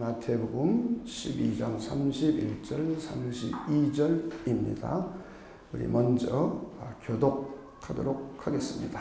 마태복음 12장 31절 32절입니다. 우리 먼저 교독하도록 하겠습니다.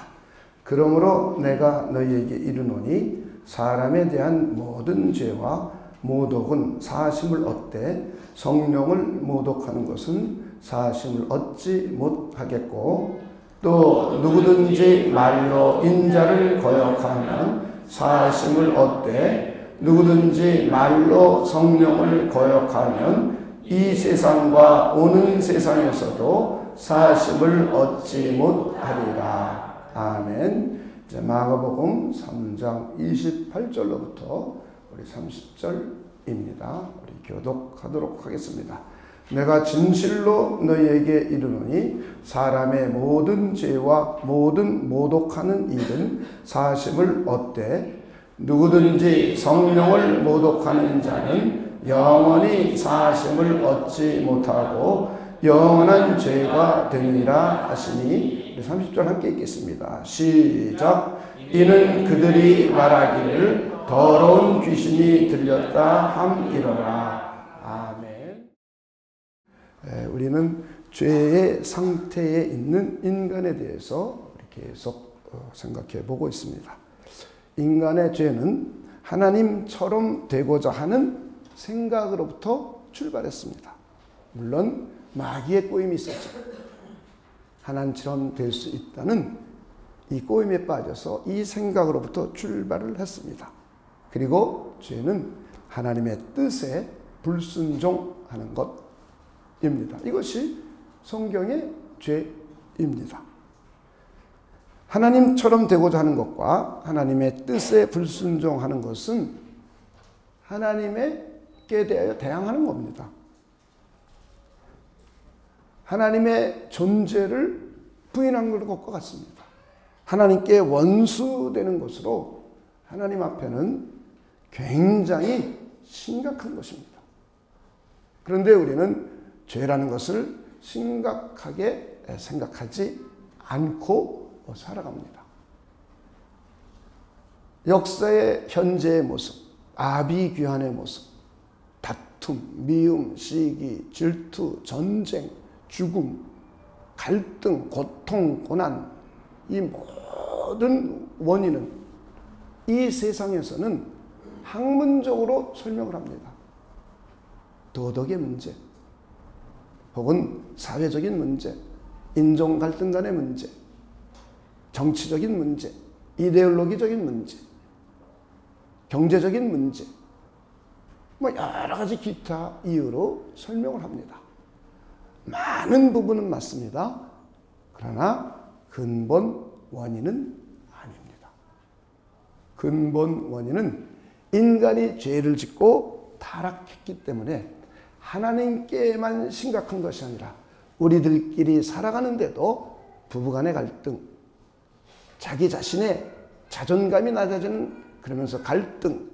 그러므로 내가 너희에게 이르노니 사람에 대한 모든 죄와 모독은 사하심을 얻되 성령을 모독하는 것은 사하심을 얻지 못하겠고, 또 누구든지 말로 인자를 거역하면 사하심을 얻되 누구든지 말로 성령을 거역하면 이 세상과 오는 세상에서도 사하심을 얻지 못하리라. 아멘. 이제 마가복음 3장 28절로부터 우리 30절입니다. 우리 교독하도록 하겠습니다. 내가 진실로 너희에게 이르노니 사람의 모든 죄와 모든 모독하는 일은 사하심을 얻되 누구든지 성령을 모독하는 자는 영원히 사하심을 얻지 못하고 영원한 죄가 되니라 하시니, 30절 함께 읽겠습니다. 시작. 이는 그들이 말하기를 더러운 귀신이 들렸다 함이러라. 아멘. 우리는 죄의 상태에 있는 인간에 대해서 계속 생각해 보고 있습니다. 인간의 죄는 하나님처럼 되고자 하는 생각으로부터 출발했습니다. 물론 마귀의 꼬임이 있었죠. 하나님처럼 될 수 있다는 이 꼬임에 빠져서 이 생각으로부터 출발을 했습니다. 그리고 죄는 하나님의 뜻에 불순종하는 것입니다. 이것이 성경의 죄입니다. 하나님처럼 되고자 하는 것과 하나님의 뜻에 불순종하는 것은 하나님께 대하여 대항하는 겁니다. 하나님의 존재를 부인한 것과 같습니다. 하나님께 원수되는 것으로 하나님 앞에는 굉장히 심각한 것입니다. 그런데 우리는 죄라는 것을 심각하게 생각하지 않고 살아갑니다. 역사의 현재의 모습, 아비규환의 모습, 다툼, 미움, 시기, 질투, 전쟁, 죽음, 갈등, 고통, 고난, 이 모든 원인은 이 세상에서는 학문적으로 설명을 합니다. 도덕의 문제, 혹은 사회적인 문제, 인종 갈등 간의 문제, 정치적인 문제, 이데올로기적인 문제, 경제적인 문제, 여러 가지 기타 이유로 설명을 합니다. 많은 부분은 맞습니다. 그러나 근본 원인은 아닙니다. 근본 원인은 인간이 죄를 짓고 타락했기 때문에 하나님께만 심각한 것이 아니라 우리들끼리 살아가는데도 부부간의 갈등, 자기 자신의 자존감이 낮아지는 그러면서 갈등,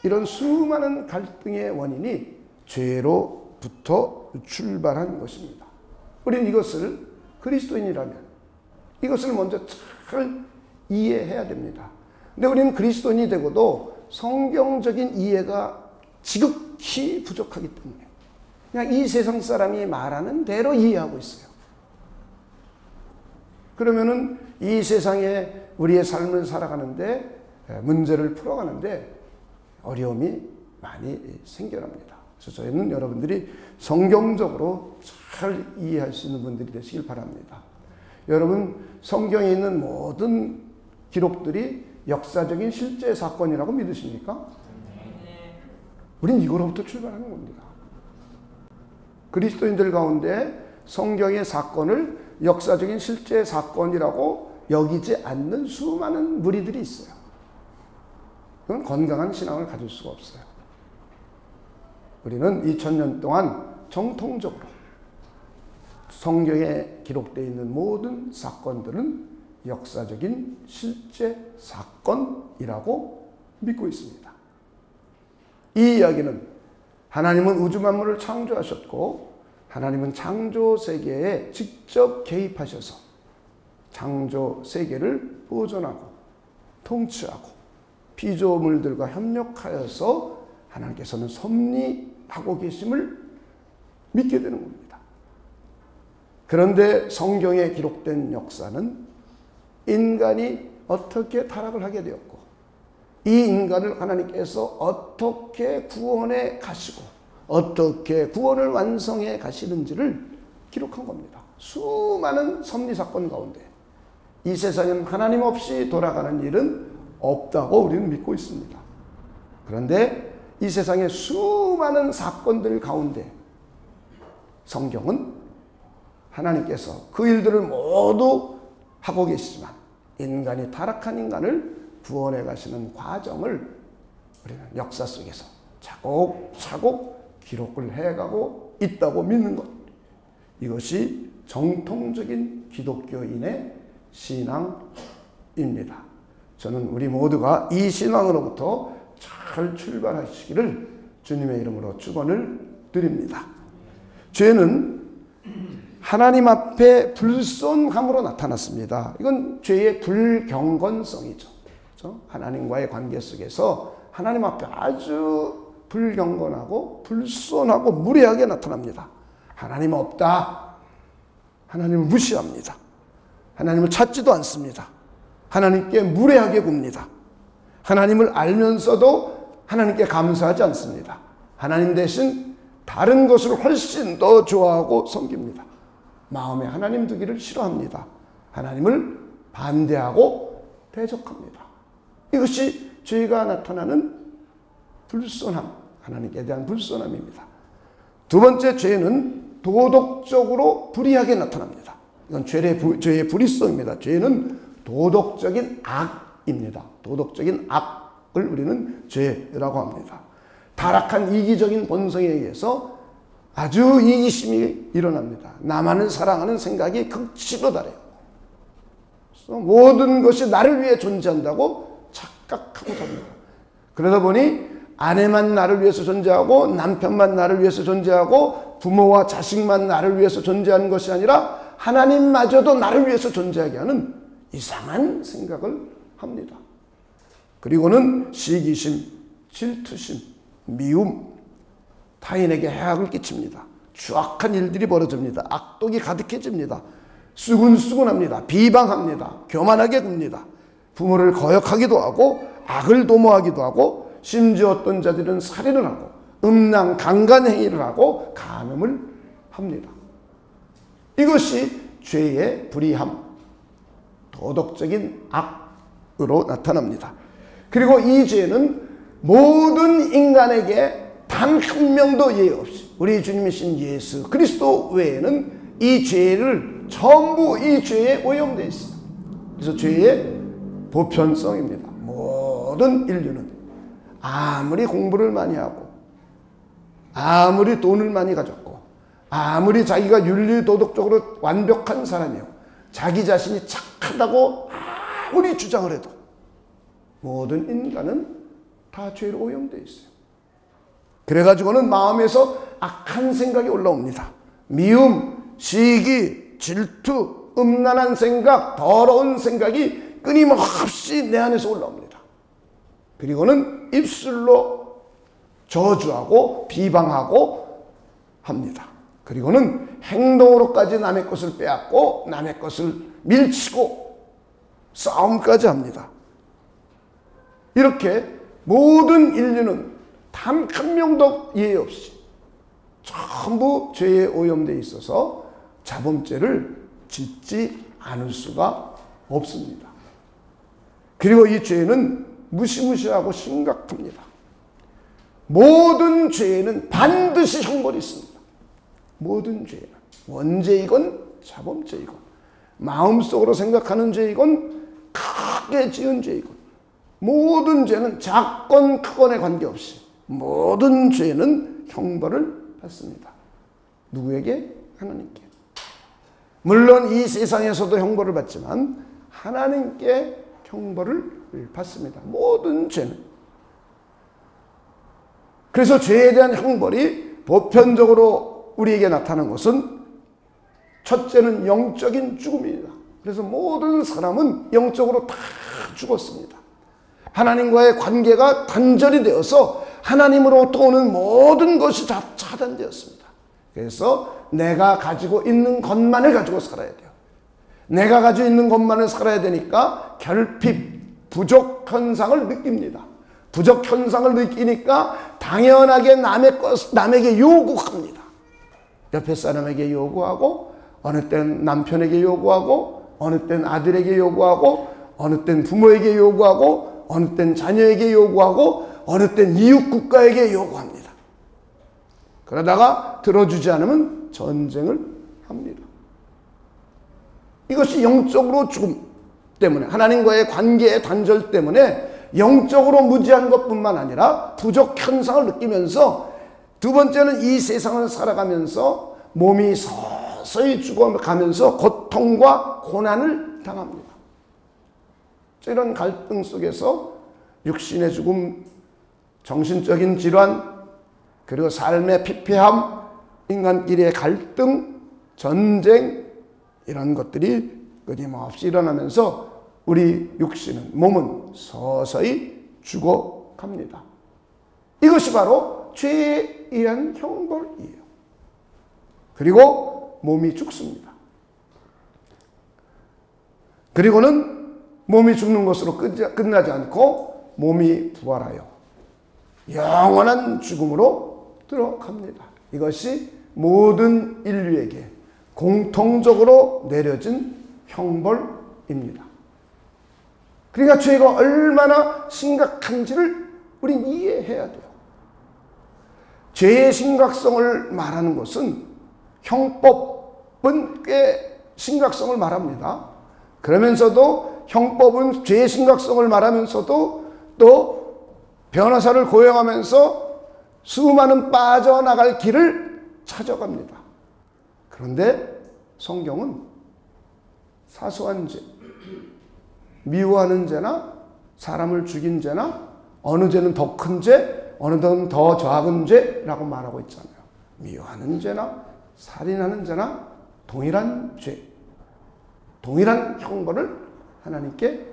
이런 수많은 갈등의 원인이 죄로부터 출발한 것입니다. 우리는 이것을 그리스도인이라면 이것을 먼저 잘 이해해야 됩니다. 근데 우리는 그리스도인이 되고도 성경적인 이해가 지극히 부족하기 때문에 그냥 이 세상 사람이 말하는 대로 이해하고 있어요. 그러면은 이 세상에 우리의 삶을 살아가는데, 문제를 풀어가는데 어려움이 많이 생겨납니다. 그래서 저희는 여러분들이 성경적으로 잘 이해할 수 있는 분들이 되시길 바랍니다. 여러분, 성경에 있는 모든 기록들이 역사적인 실제 사건이라고 믿으십니까? 우린 이거로부터 출발하는 겁니다. 그리스도인들 가운데 성경의 사건을 역사적인 실제 사건이라고 여기지 않는 수많은 무리들이 있어요. 그건 건강한 신앙을 가질 수가 없어요. 우리는 2000년 동안 정통적으로 성경에 기록되어 있는 모든 사건들은 역사적인 실제 사건이라고 믿고 있습니다. 이 이야기는 하나님은 우주 만물을 창조하셨고 하나님은 창조 세계에 직접 개입하셔서 창조 세계를 보존하고 통치하고 피조물들과 협력하여서 하나님께서는 섭리하고 계심을 믿게 되는 겁니다. 그런데 성경에 기록된 역사는 인간이 어떻게 타락을 하게 되었고 이 인간을 하나님께서 어떻게 구원해 가시고 어떻게 구원을 완성해 가시는지를 기록한 겁니다. 수많은 섭리사건 가운데 이 세상에는 하나님 없이 돌아가는 일은 없다고 우리는 믿고 있습니다. 그런데 이 세상의 수많은 사건들 가운데 성경은 하나님께서 그 일들을 모두 하고 계시지만 인간이 타락한 인간을 구원해 가시는 과정을 우리는 역사 속에서 차곡차곡 기록을 해가고 있다고 믿는 것. 이것이 정통적인 기독교인의 신앙입니다. 저는 우리 모두가 이 신앙으로부터 잘 출발하시기를 주님의 이름으로 축원을 드립니다. 죄는 하나님 앞에 불손함으로 나타났습니다. 이건 죄의 불경건성이죠. 그렇죠? 하나님과의 관계 속에서 하나님 앞에 아주 불경건하고 불손하고 무례하게 나타납니다. 하나님 없다. 하나님을 무시합니다. 하나님을 찾지도 않습니다. 하나님께 무례하게 굽니다. 하나님을 알면서도 하나님께 감사하지 않습니다. 하나님 대신 다른 것을 훨씬 더 좋아하고 섬깁니다. 마음에 하나님 두기를 싫어합니다. 하나님을 반대하고 대적합니다. 이것이 죄가 나타나는 불손함, 하나님께 대한 불손함입니다. 두 번째 죄는 도덕적으로 불의하게 나타납니다. 이건 죄의 불의성입니다. 죄는 도덕적인 악입니다. 도덕적인 악을 우리는 죄라고 합니다. 타락한 이기적인 본성에 의해서 아주 이기심이 일어납니다. 나만을 사랑하는 생각이 극치로 달해요. 모든 것이 나를 위해 존재한다고 착각하고 삽니다. 그러다 보니 아내만 나를 위해서 존재하고 남편만 나를 위해서 존재하고 부모와 자식만 나를 위해서 존재하는 것이 아니라 하나님마저도 나를 위해서 존재하게 하는 이상한 생각을 합니다. 그리고는 시기심, 질투심, 미움, 타인에게 해악을 끼칩니다. 추악한 일들이 벌어집니다. 악독이 가득해집니다. 수군수군합니다. 비방합니다. 교만하게 굽니다. 부모를 거역하기도 하고 악을 도모하기도 하고 심지어 어떤 자들은 살인을 하고 음란 강간 행위를 하고 간음을 합니다. 이것이 죄의 불의함, 도덕적인 악으로 나타납니다. 그리고 이 죄는 모든 인간에게 단 한 명도 예외 없이 우리 주님이신 예수 그리스도 외에는 이 죄를 전부 이 죄에 오염되어 있습니다. 그래서 죄의 보편성입니다. 모든 인류는 아무리 공부를 많이 하고 아무리 돈을 많이 가졌고 아무리 자기가 윤리도덕적으로 완벽한 사람이요 자기 자신이 착하다고 아무리 주장을 해도 모든 인간은 다 죄로 오염되어 있어요. 그래가지고는 마음에서 악한 생각이 올라옵니다. 미움, 시기, 질투, 음란한 생각, 더러운 생각이 끊임없이 내 안에서 올라옵니다. 그리고는 입술로 저주하고 비방하고 합니다. 그리고는 행동으로까지 남의 것을 빼앗고 남의 것을 밀치고 싸움까지 합니다. 이렇게 모든 인류는 단 한 명도 예외 없이 전부 죄에 오염되어 있어서 자범죄를 짓지 않을 수가 없습니다. 그리고 이 죄는 무시무시하고 심각합니다. 모든 죄에는 반드시 형벌이 있습니다. 모든 죄는 원죄이건 자범죄이건 마음속으로 생각하는 죄이건 크게 지은 죄이건 모든 죄는 작건 크건에 관계없이 모든 죄는 형벌을 받습니다. 누구에게? 하나님께. 물론 이 세상에서도 형벌을 받지만 하나님께 형벌을 받습니다. 모든 죄는. 그래서 죄에 대한 형벌이 보편적으로 우리에게 나타나는 것은 첫째는 영적인 죽음입니다. 그래서 모든 사람은 영적으로 다 죽었습니다. 하나님과의 관계가 단절이 되어서 하나님으로부터 오는 모든 것이 다 차단되었습니다. 그래서 내가 가지고 있는 것만을 가지고 살아야 돼요. 내가 가지고 있는 것만을 살아야 되니까 결핍, 부족 현상을 느낍니다. 부족 현상을 느끼니까 당연하게 남에게 요구합니다. 옆에 사람에게 요구하고, 어느 땐 남편에게 요구하고, 어느 땐 아들에게 요구하고, 어느 땐 부모에게 요구하고, 어느 땐 자녀에게 요구하고, 어느 땐 이웃 국가에게 요구합니다. 그러다가 들어주지 않으면 전쟁을 합니다. 이것이 영적으로 죽음 때문에, 하나님과의 관계의 단절 때문에 영적으로 무지한 것뿐만 아니라 부족 현상을 느끼면서, 두 번째는 이 세상을 살아가면서 몸이 서서히 죽어가면서 고통과 고난을 당합니다. 이런 갈등 속에서 육신의 죽음, 정신적인 질환, 그리고 삶의 피폐함, 인간끼리의 갈등, 전쟁, 이런 것들이 끊임없이 일어나면서 우리 육신은, 몸은 서서히 죽어갑니다. 이것이 바로 죄에 의한 형벌이에요. 그리고 몸이 죽습니다. 그리고는 몸이 죽는 것으로 끝나지 않고 몸이 부활하여 영원한 죽음으로 들어갑니다. 이것이 모든 인류에게 공통적으로 내려진 형벌입니다. 그러니까 죄가 얼마나 심각한지를 우린 이해해야 돼요. 죄의 심각성을 말하는 것은 형법은 꽤 심각성을 말합니다. 그러면서도 형법은 죄의 심각성을 말하면서도 또 변호사를 고용하면서 수많은 빠져나갈 길을 찾아갑니다. 그런데 성경은 사소한 죄, 미워하는 죄나 사람을 죽인 죄나 어느 죄는 더 큰 죄, 어느 죄는 더 작은 죄라고 말하고 있잖아요. 미워하는 죄나 살인하는 죄나 동일한 죄, 동일한 형벌을 하나님께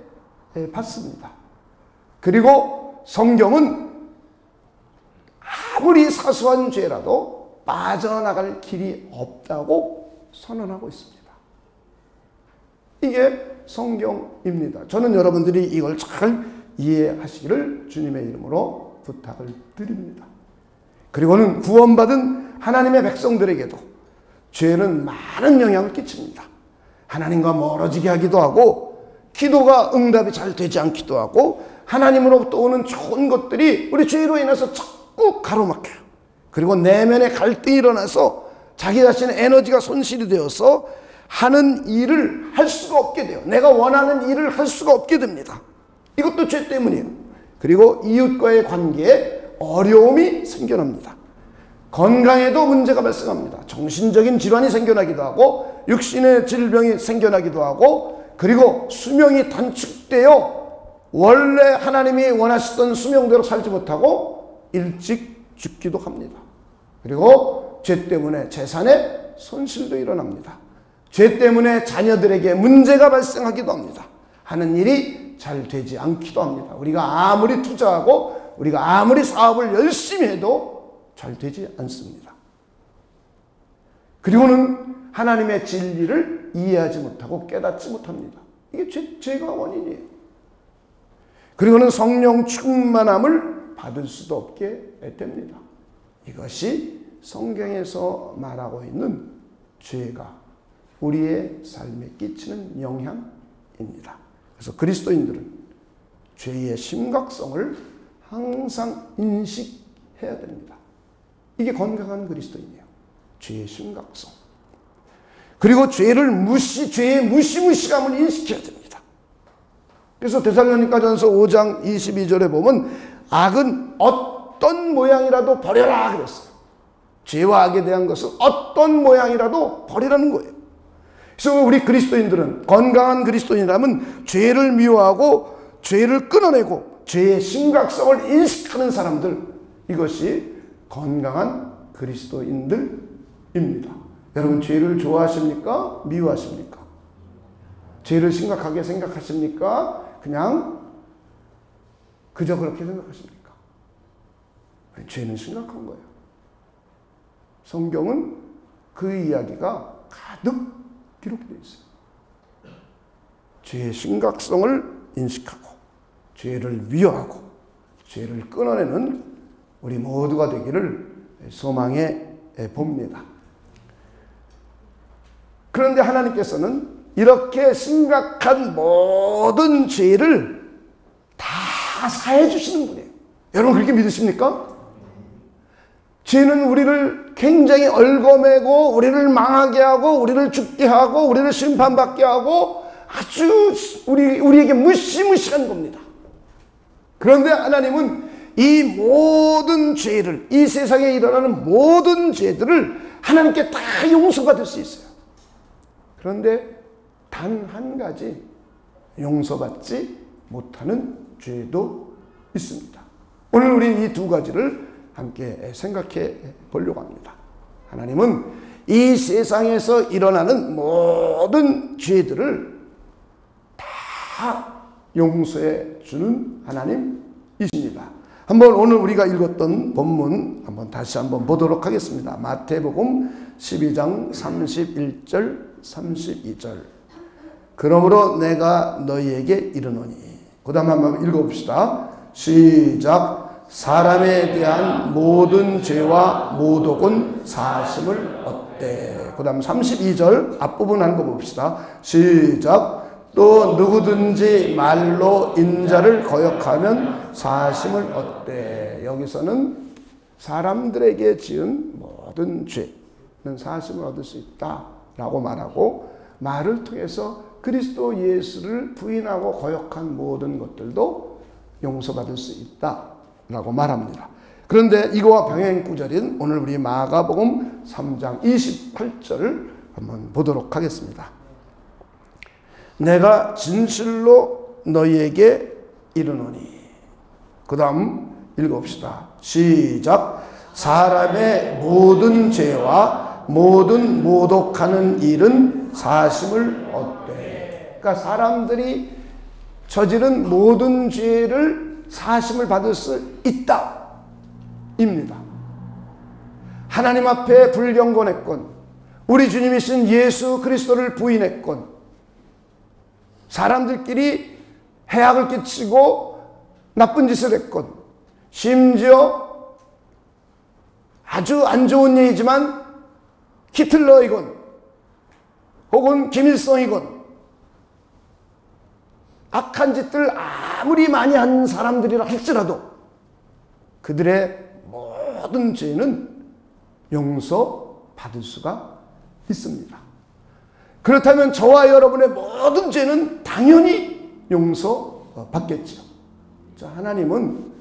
받습니다. 그리고 성경은 아무리 사소한 죄라도 빠져나갈 길이 없다고 선언하고 있습니다. 이게 성경입니다. 저는 여러분들이 이걸 잘 이해하시기를 주님의 이름으로 부탁을 드립니다. 그리고는 구원받은 하나님의 백성들에게도 죄는 많은 영향을 끼칩니다. 하나님과 멀어지게 하기도 하고, 기도가 응답이 잘 되지 않기도 하고, 하나님으로부터 오는 좋은 것들이 우리 죄로 인해서 자꾸 가로막혀요. 그리고 내면의 갈등이 일어나서 자기 자신의 에너지가 손실이 되어서 하는 일을 할 수가 없게 돼요. 내가 원하는 일을 할 수가 없게 됩니다. 이것도 죄 때문이에요. 그리고 이웃과의 관계에 어려움이 생겨납니다. 건강에도 문제가 발생합니다. 정신적인 질환이 생겨나기도 하고, 육신의 질병이 생겨나기도 하고, 그리고 수명이 단축되어 원래 하나님이 원하시던 수명대로 살지 못하고 일찍 죽기도 합니다. 그리고 죄 때문에 재산에 손실도 일어납니다. 죄 때문에 자녀들에게 문제가 발생하기도 합니다. 하는 일이 잘 되지 않기도 합니다. 우리가 아무리 투자하고 우리가 아무리 사업을 열심히 해도 잘 되지 않습니다. 그리고는 하나님의 진리를 이해하지 못하고 깨닫지 못합니다. 이게 죄가 원인이에요. 그리고는 성령 충만함을 받을 수도 없게 됩니다. 이것이 성경에서 말하고 있는 죄가 우리의 삶에 끼치는 영향입니다. 그래서 그리스도인들은 죄의 심각성을 항상 인식해야 됩니다. 이게 건강한 그리스도인이에요. 죄의 심각성. 그리고 죄의 무시무시감을 인식해야 됩니다. 그래서 데살로니가전서 5장 22절에 보면 악은 어떤 모양이라도 버려라 그랬어요. 죄와 악에 대한 것은 어떤 모양이라도 버리라는 거예요. 그래서 우리 그리스도인들은, 건강한 그리스도인이라면 죄를 미워하고 죄를 끊어내고 죄의 심각성을 인식하는 사람들, 이것이 건강한 그리스도인들입니다. 여러분, 죄를 좋아하십니까? 미워하십니까? 죄를 심각하게 생각하십니까? 그냥 그저 그렇게 생각하십니까? 아니, 죄는 심각한 거예요. 성경은 그 이야기가 가득 기록되어 있어요. 죄의 심각성을 인식하고 죄를 위로하고 죄를 끊어내는 우리 모두가 되기를 소망해 봅니다. 그런데 하나님께서는 이렇게 심각한 모든 죄를 다 사해 주시는 분이에요. 여러분 그렇게 믿으십니까? 죄는 우리를 굉장히 얽어매고 우리를 망하게 하고 우리를 죽게 하고 우리를 심판받게 하고 아주 우리에게 무시무시한 겁니다. 그런데 하나님은 이 모든 죄를, 이 세상에 일어나는 모든 죄들을 하나님께 다 용서받을 수 있어요. 그런데 단 한 가지 용서받지 못하는 죄도 있습니다. 오늘 우리는 이 두 가지를 함께 생각해 보려고 합니다. 하나님은 이 세상에서 일어나는 모든 죄들을 다 용서해 주는 하나님이십니다. 한번 오늘 우리가 읽었던 본문 한번 다시 한번 보도록 하겠습니다. 마태복음 12장 31절 32절. 그러므로 내가 너희에게 이르노니. 그 다음 한번 읽어봅시다. 시작. 사람에 대한 모든 죄와 모독은 사심을 얻되. 그 다음 32절 앞부분 한 거 봅시다. 시작. 또 누구든지 말로 인자를 거역하면 사심을 얻되. 여기서는 사람들에게 지은 모든 죄는 사심을 얻을 수 있다라고 말하고, 말을 통해서 그리스도 예수를 부인하고 거역한 모든 것들도 용서받을 수 있다라고 말합니다. 그런데 이거와 병행구절인 오늘 우리 마가복음 3장 28절을 한번 보도록 하겠습니다. 내가 진실로 너희에게 이르노니. 그 다음 읽어봅시다. 시작. 사람의 모든 죄와 모든 모독하는 일은 사심을 얻되. 그러니까 사람들이 저지른 모든 죄를 사심을 받을 수 있다 입니다. 하나님 앞에 불경건했건, 우리 주님이신 예수 그리스도를 부인했건, 사람들끼리 해악을 끼치고 나쁜 짓을 했건, 심지어 아주 안 좋은 얘기지만 히틀러이건 혹은 김일성이건 악한 짓들 아무리 많이 한 사람들이라 할지라도 그들의 모든 죄는 용서받을 수가 있습니다. 그렇다면 저와 여러분의 모든 죄는 당연히 용서받겠죠. 하나님은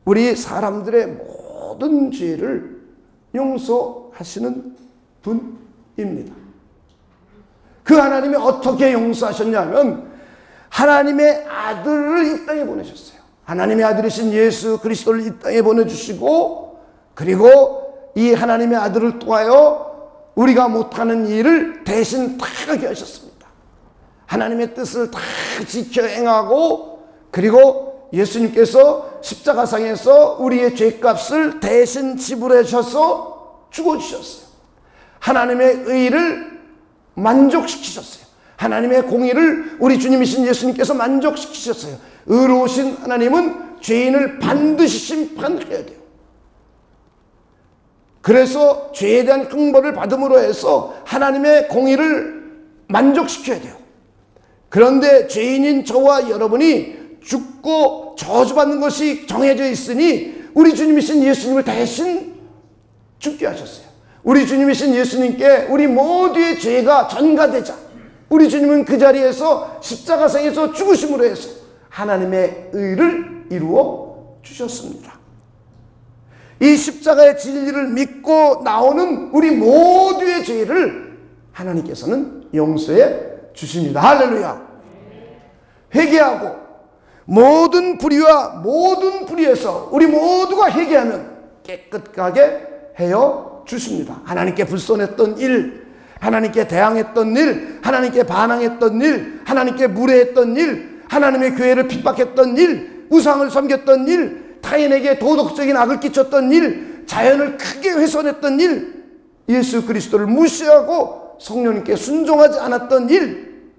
우리 사람들의 모든 죄를 용서하시는 분입니다. 그 하나님이 어떻게 용서하셨냐면 하나님의 아들을 이 땅에 보내셨어요. 하나님의 아들이신 예수 그리스도를 이 땅에 보내주시고, 그리고 이 하나님의 아들을 통하여 우리가 못하는 일을 대신 다 하게 하셨습니다. 하나님의 뜻을 다 지켜 행하고, 그리고 예수님께서 십자가상에서 우리의 죄값을 대신 지불하셔서 죽어주셨어요. 하나님의 의를 만족시키셨어요. 하나님의 공의를 우리 주님이신 예수님께서 만족시키셨어요. 의로우신 하나님은 죄인을 반드시 심판해야 돼요. 그래서 죄에 대한 형벌을 받음으로 해서 하나님의 공의를 만족시켜야 돼요. 그런데 죄인인 저와 여러분이 죽고 저주받는 것이 정해져 있으니 우리 주님이신 예수님을 대신 죽게 하셨어요. 우리 주님이신 예수님께 우리 모두의 죄가 전가되자 우리 주님은 그 자리에서 십자가상에서 죽으심으로 해서 하나님의 의를 이루어 주셨습니다. 이 십자가의 진리를 믿고 나오는 우리 모두의 죄를 하나님께서는 용서해 주십니다. 할렐루야. 회개하고 모든 불의와 모든 불의에서 우리 모두가 회개하면 깨끗하게 헤어 주십니다. 하나님께 불손했던 일, 하나님께 대항했던 일, 하나님께 반항했던 일, 하나님께 무례했던 일, 하나님의 교회를 핍박했던 일, 일, 우상을 섬겼던 일, 타인에게 도덕적인 악을 끼쳤던 일, 자연을 크게 훼손했던 일, 예수 그리스도를 무시하고 성령님께 순종하지 않았던 일,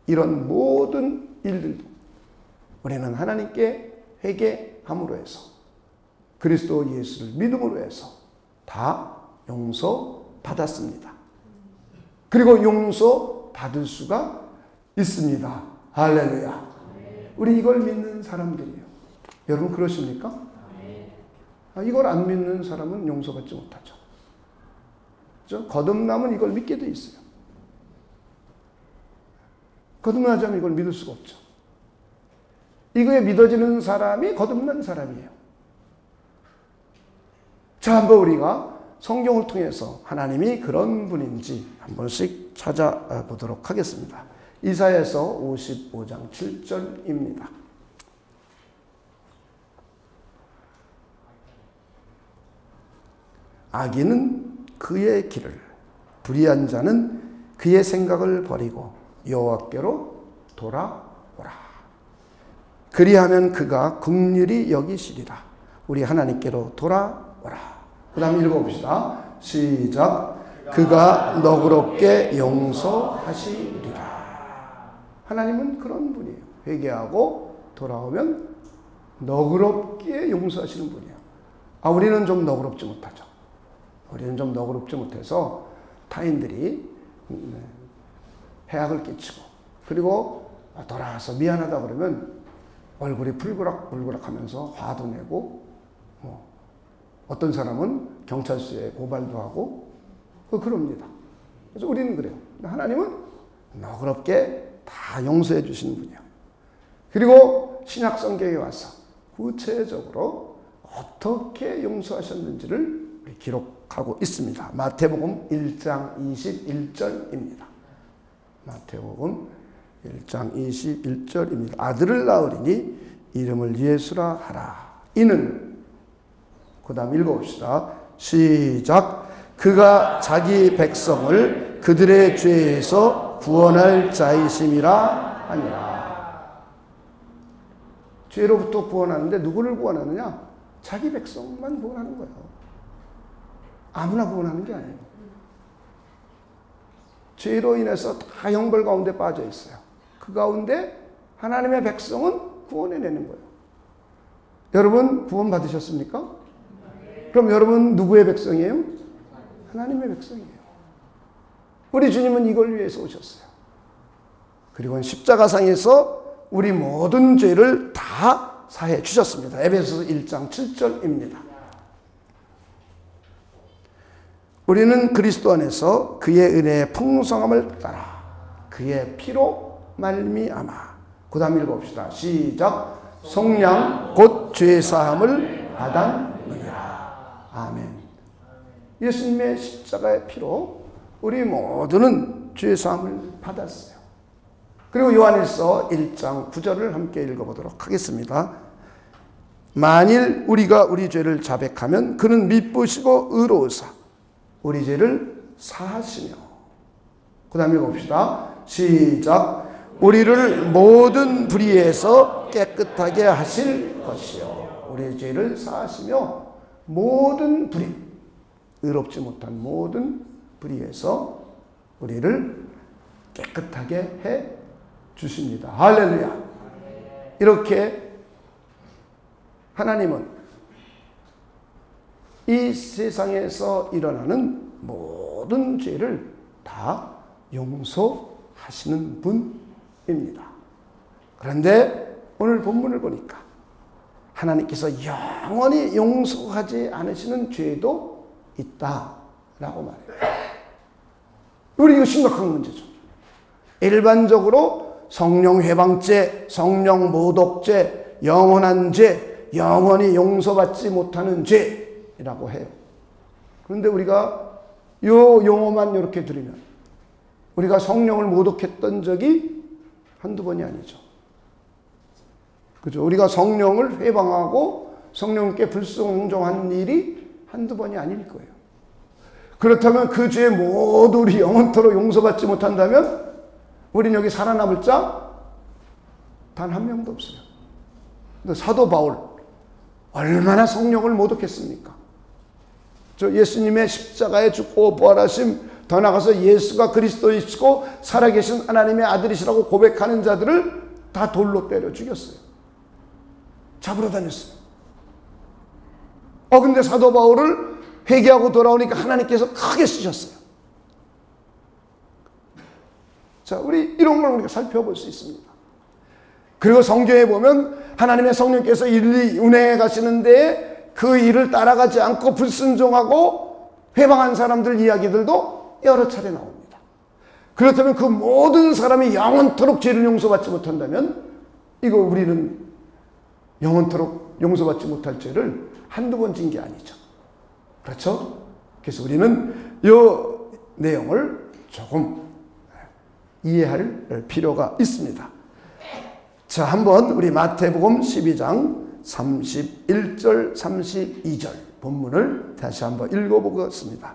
이런 모든 일들도 우리는 하나님께 회개함으로 해서 그리스도 예수를 믿음으로 해서 다 용서받았습니다. 그리고 용서받을 수가 있습니다. 할렐루야. 우리 이걸 믿는 사람들이에요. 여러분 그러십니까? 이걸 안 믿는 사람은 용서받지 못하죠. 그렇죠? 거듭남은 이걸 믿게 돼 있어요. 거듭나지 않으면 이걸 믿을 수가 없죠. 이거에 믿어지는 사람이 거듭난 사람이에요. 자, 한번 우리가 성경을 통해서 하나님이 그런 분인지 한 번씩 찾아보도록 하겠습니다. 이사야서 55장 7절입니다. 악인은 그의 길을, 불의한 자는 그의 생각을 버리고 여호와께로 돌아오라. 그리하면 그가 긍휼히 여기시리라. 우리 하나님께로 돌아오라. 그 다음 읽어봅시다. 시작. 그가 너그럽게 용서하시리라. 하나님은 그런 분이에요. 회개하고 돌아오면 너그럽게 용서하시는 분이에요. 우리는 좀 너그럽지 못하죠. 우리는 좀 너그럽지 못해서 타인들이 해악을 끼치고 그리고 돌아와서 미안하다 그러면 얼굴이 불그락 하면서 화도 내고 어떤 사람은 경찰서에 고발도 하고 그럽니다. 그래서 우리는 그래요. 하나님은 너그럽게 다 용서해 주시는 분이에요. 그리고 신약 성경에 와서 구체적으로 어떻게 용서하셨는지를 기록하고 있습니다. 마태복음 1장 21절입니다. 마태복음 1장 21절입니다. 아들을 낳으리니 이름을 예수라 하라. 이는 그 다음 읽어봅시다. 시작. 그가 자기 백성을 그들의 죄에서 구원할 자이심이라 하니라. 죄로부터 구원하는데 누구를 구원하느냐? 자기 백성만 구원하는 거예요. 아무나 구원하는 게 아니에요. 죄로 인해서 다 형벌 가운데 빠져 있어요. 그 가운데 하나님의 백성은 구원해내는 거예요. 여러분 구원 받으셨습니까? 그럼 여러분 누구의 백성이에요? 하나님의 백성이에요. 우리 주님은 이걸 위해서 오셨어요. 그리고 십자가상에서 우리 모든 죄를 다 사해 주셨습니다. 에베소서 1장 7절입니다. 우리는 그리스도 안에서 그의 은혜의 풍성함을 따라 그의 피로 말미암아. 그 다음 읽어봅시다. 시작. 속량 곧 죄사함을 받았느니라. 아멘. 예수님의 십자가의 피로 우리 모두는 죄사함을 받았어요. 그리고 요한일서 1장 9절을 함께 읽어보도록 하겠습니다. 만일 우리가 우리 죄를 자백하면 그는 미쁘시고 의로우사 우리 죄를 사하시며. 그 다음에 봅시다. 시작. 우리를 모든 불의에서 깨끗하게 하실 것이요. 우리 죄를 사하시며 모든 불의, 의롭지 못한 모든 불의에서 우리를 깨끗하게 해 주십니다. 할렐루야. 이렇게 하나님은 이 세상에서 일어나는 모든 죄를 다 용서하시는 분입니다. 그런데 오늘 본문을 보니까 하나님께서 영원히 용서하지 않으시는 죄도 있다라고 말해요. 우리 이거 심각한 문제죠. 일반적으로 성령 회방죄, 성령 모독죄, 영원한 죄, 영원히 용서받지 못하는 죄라고 해요. 그런데 우리가 이 용어만 이렇게 들으면 우리가 성령을 모독했던 적이 한두 번이 아니죠. 그죠? 우리가 성령을 회방하고 성령께 불순종한 일이 한두 번이 아닐 거예요. 그렇다면 그 죄 모두 우리 영원토록 용서받지 못한다면 우리는 여기 살아남을 자 단 한 명도 없어요. 사도 바울 얼마나 성령을 모독했습니까? 저 예수님의 십자가에 죽고 부활하심, 더 나아가서 예수가 그리스도이시고 살아계신 하나님의 아들이시라고 고백하는 자들을 다 돌로 때려 죽였어요. 잡으러 다녔어요. 근데 사도 바울을 회개하고 돌아오니까 하나님께서 크게 쓰셨어요. 자, 우리 이런 걸 우리가 살펴볼 수 있습니다. 그리고 성경에 보면 하나님의 성령께서 인리 운행해 가시는데 그 일을 따라가지 않고 불순종하고 회방한 사람들 이야기들도 여러 차례 나옵니다. 그렇다면 그 모든 사람이 영원토록 죄를 용서받지 못한다면 이거 우리는 영원토록 용서받지 못할 죄를 한두 번 진 게 아니죠. 그렇죠? 그래서 우리는 이 내용을 조금 이해할 필요가 있습니다. 자, 한번 우리 마태복음 12장 31절 32절 본문을 다시 한번 읽어보겠습니다.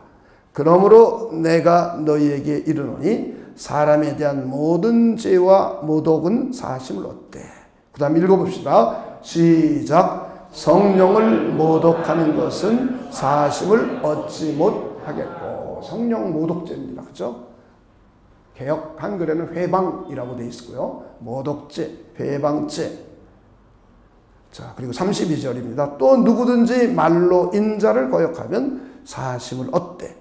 그러므로 내가 너희에게 이르노니 사람에 대한 모든 죄와 모독은 사하심을 얻되. 그 다음 읽어봅시다. 시작. 성령을 모독하는 것은 사하심을 얻지 못하겠고. 성령 모독죄입니다. 그렇죠? 개역 한글에는 회방이라고 되어 있고요. 모독죄, 회방죄. 자, 그리고 32절입니다. 또 누구든지 말로 인자를 거역하면 사하심을 얻되.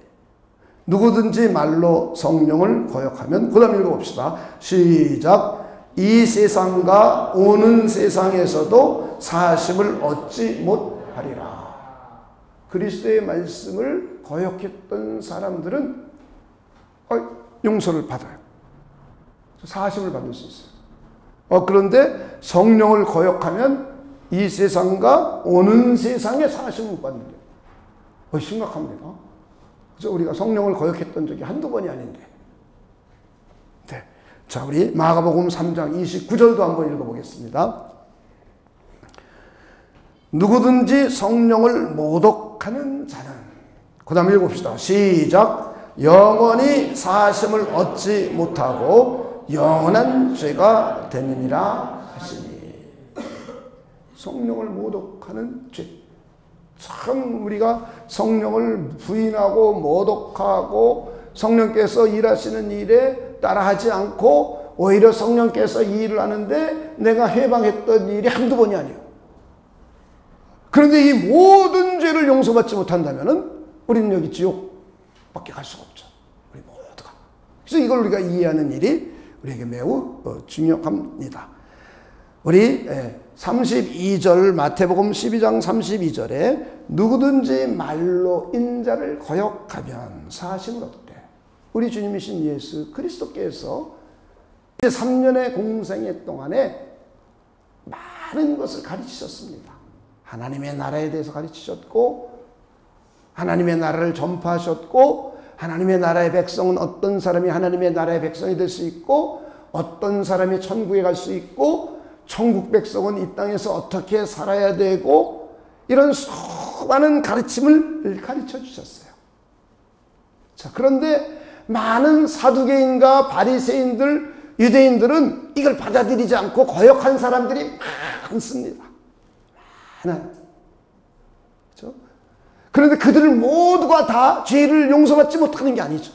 누구든지 말로 성령을 거역하면, 그 다음 읽어봅시다. 시작. 이 세상과 오는 세상에서도 사하심을 얻지 못하리라. 그리스도의 말씀을 거역했던 사람들은 용서를 받아요. 사하심을 받을 수 있어요. 그런데 성령을 거역하면 이 세상과 오는 세상에 사하심을 못 받는 게 심각합니다. 그래서 우리가 성령을 거역했던 적이 한두 번이 아닌데. 네. 자, 우리 마가복음 3장 29절도 한번 읽어보겠습니다. 누구든지 성령을 모독하는 자는, 그 다음 읽어봅시다. 시작. 영원히 사하심을 얻지 못하고 영원한 죄가 되느니라 하시니. 성령을 모독하는 죄. 참 우리가 성령을 부인하고 모독하고 성령께서 일하시는 일에 따라하지 않고 오히려 성령께서 이 일을 하는데 내가 해방했던 일이 한두 번이 아니에요. 그런데 이 모든 죄를 용서받지 못한다면 우리는 여기 지옥밖에 갈 수가 없죠. 우리 모두가. 그래서 이걸 우리가 이해하는 일이 우리에게 매우 중요합니다. 우리 32절 마태복음 12장 32절에 누구든지 말로 인자를 거역하면 사하심을 얻되. 우리 주님이신 예수 그리스도께서 3년의 공생애 동안에 많은 것을 가르치셨습니다. 하나님의 나라에 대해서 가르치셨고 하나님의 나라를 전파하셨고 하나님의 나라의 백성은 어떤 사람이 하나님의 나라의 백성이 될 수 있고 어떤 사람이 천국에 갈 수 있고 천국 백성은 이 땅에서 어떻게 살아야 되고 이런 수많은 가르침을 가르쳐 주셨어요. 자, 그런데 많은 사두개인과 바리새인들, 유대인들은 이걸 받아들이지 않고 거역한 사람들이 많습니다. 많아요. 그렇죠? 그런데 그들 모두가 다 죄를 용서받지 못하는 게 아니죠.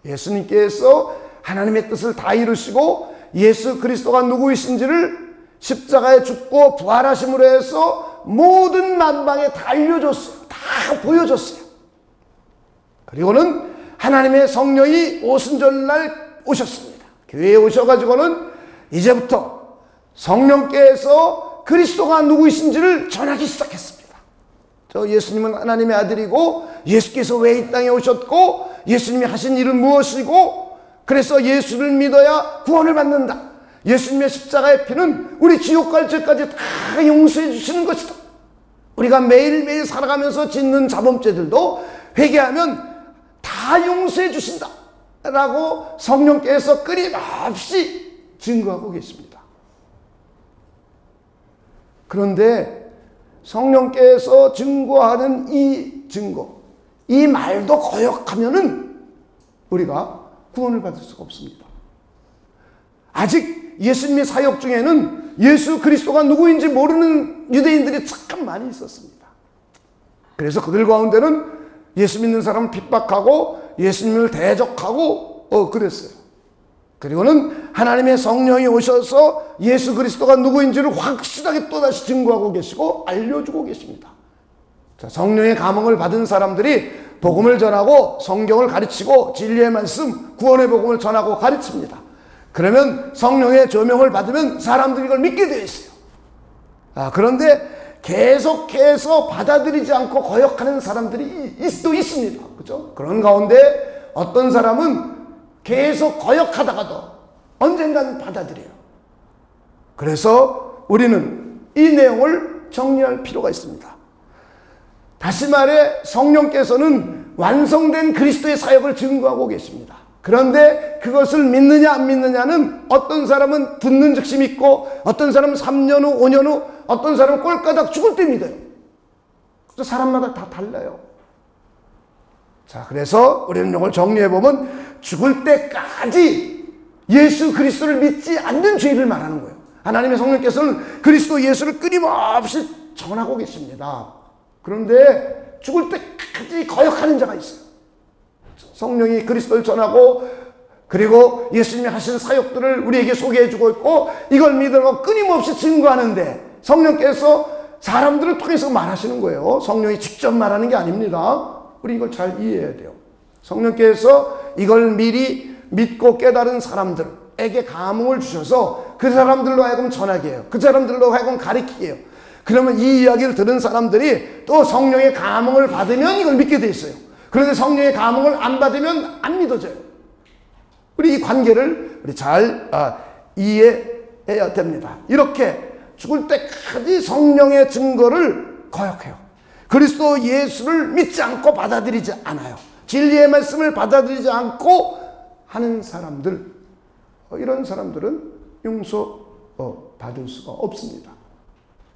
예수님께서 하나님의 뜻을 다 이루시고 예수 그리스도가 누구이신지를 십자가에 죽고 부활하심으로 해서 모든 만방에 다 알려줬어요. 다 보여줬어요. 그리고는 하나님의 성령이 오순절날 오셨습니다. 교회에 오셔가지고는 이제부터 성령께서 그리스도가 누구이신지를 전하기 시작했습니다. 저 예수님은 하나님의 아들이고 예수께서 왜 이 땅에 오셨고 예수님이 하신 일은 무엇이고 그래서 예수를 믿어야 구원을 받는다. 예수님의 십자가의 피는 우리 지옥 갈 죄까지 다 용서해 주시는 것이다. 우리가 매일매일 살아가면서 짓는 자범죄들도 회개하면 다 용서해 주신다 라고 성령께서 끊임없이 증거하고 계십니다. 그런데 성령께서 증거하는 이 증거, 이 말도 거역하면은 우리가 구원을 받을 수가 없습니다. 아직 예수님의 사역 중에는 예수 그리스도가 누구인지 모르는 유대인들이 참 많이 있었습니다. 그래서 그들 가운데는 예수 믿는 사람을 핍박하고 예수님을 대적하고 그랬어요. 그리고는 하나님의 성령이 오셔서 예수 그리스도가 누구인지를 확실하게 또다시 증거하고 계시고 알려주고 계십니다. 자, 성령의 감흥을 받은 사람들이 복음을 전하고 성경을 가르치고 진리의 말씀, 구원의 복음을 전하고 가르칩니다. 그러면 성령의 조명을 받으면 사람들이 이걸 믿게 되어 있어요. 그런데 계속해서 받아들이지 않고 거역하는 사람들이 또 있습니다. 그렇죠? 그런 가운데 어떤 사람은 계속 거역하다가도 언젠가는 받아들여요. 그래서 우리는 이 내용을 정리할 필요가 있습니다. 다시 말해 성령께서는 완성된 그리스도의 사역을 증거하고 계십니다. 그런데 그것을 믿느냐 안 믿느냐는 어떤 사람은 듣는 즉시 믿고 어떤 사람은 3년 후 5년 후 어떤 사람은 꼴까닥 죽을 때 믿어요. 그래서 사람마다 다 달라요. 자, 그래서 우리는 이걸 정리해보면 죽을 때까지 예수 그리스도를 믿지 않는 죄를 말하는 거예요. 하나님의 성령께서는 그리스도 예수를 끊임없이 전하고 계십니다. 그런데 죽을 때까지 거역하는 자가 있어요. 성령이 그리스도를 전하고 그리고 예수님이 하신 사역들을 우리에게 소개해주고 있고 이걸 믿으라고 끊임없이 증거하는데 성령께서 사람들을 통해서 말하시는 거예요. 성령이 직접 말하는 게 아닙니다. 우리 이걸 잘 이해해야 돼요. 성령께서 이걸 미리 믿고 깨달은 사람들에게 감흥을 주셔서 그 사람들로 하여금 전하게 해요. 그 사람들로 하여금 가르치게 해요. 그러면 이 이야기를 들은 사람들이 또 성령의 감흥을 받으면 이걸 믿게 돼 있어요. 그런데 성령의 감흥을 안 받으면 안 믿어져요. 우리 이 관계를 우리 잘 이해해야 됩니다. 이렇게 죽을 때까지 성령의 증거를 거역해요. 그리스도 예수를 믿지 않고 받아들이지 않아요. 진리의 말씀을 받아들이지 않고 하는 사람들, 이런 사람들은 용서 받을 수가 없습니다.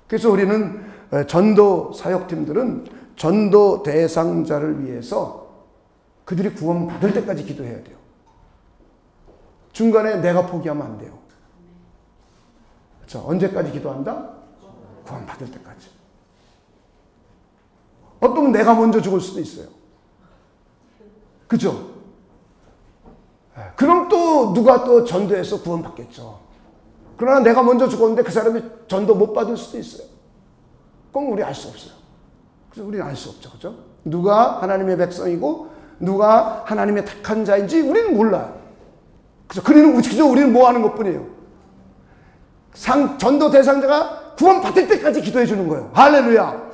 그래서 우리는 전도 사역팀들은 전도 대상자를 위해서 그들이 구원받을 때까지 기도해야 돼요. 중간에 내가 포기하면 안 돼요. 그렇죠? 언제까지 기도한다? 구원받을 때까지. 어떤 내가 먼저 죽을 수도 있어요. 그죠? 그럼 또 누가 또 전도해서 구원받겠죠. 그러나 내가 먼저 죽었는데 그 사람이 전도 못 받을 수도 있어요. 그럼 우리 알 수 없어요. 그래서 우리는 알 수 없죠. 그죠? 누가 하나님의 백성이고 누가 하나님의 택한 자인지 우리는 몰라요. 그죠? 그저 우리는 뭐 하는 것 뿐이에요. 전도 대상자가 구원받을 때까지 기도해 주는 거예요. 할렐루야.